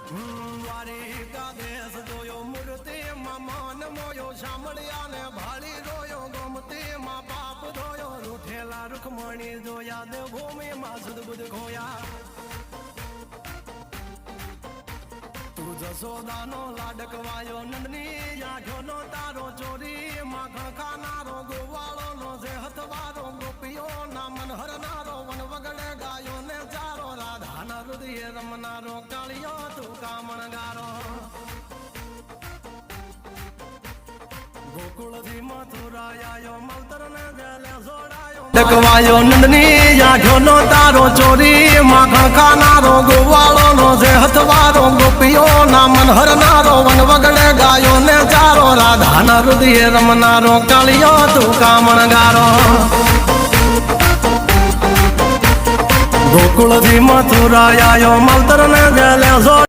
દ્વારિકા દેશ જોયો મૂર્તિ માં મન મોયો સાંભળ્યા ને ભાળી જોયો ગોમતી માં પાપ ધોયો રૂઠેલા રૂખમણી જોયા દેવભૂમિ માં સુદબુદ ખોયા તું જસોદાનો લાડકવાયો નંદની આંખોનો તારો ચોરી માખણ ખાનારો ગોવાળો નો જે હથવારો ગોપીઓ ના મન હરનારો વન વગડે ગાયો ને ચારો રાધાના હૃદય રમનારો કાળિયો તું કામણગારો ગોકુળથી મથુરાયો મલતર ને જેલે જોડાયો ડકવાયો નંદની આંખોનો તારો ચોરી માખણ ખાનારો ગોવાળો નો જે હથવારો ગોપીઓ ના મન હરનારો વન વગડે ગાયો ને ચારો રાધાના હૃદય રમનારો કાળિયો તું કામણગારો ગોકુળથી મથુરાયો મલતર ને જેલે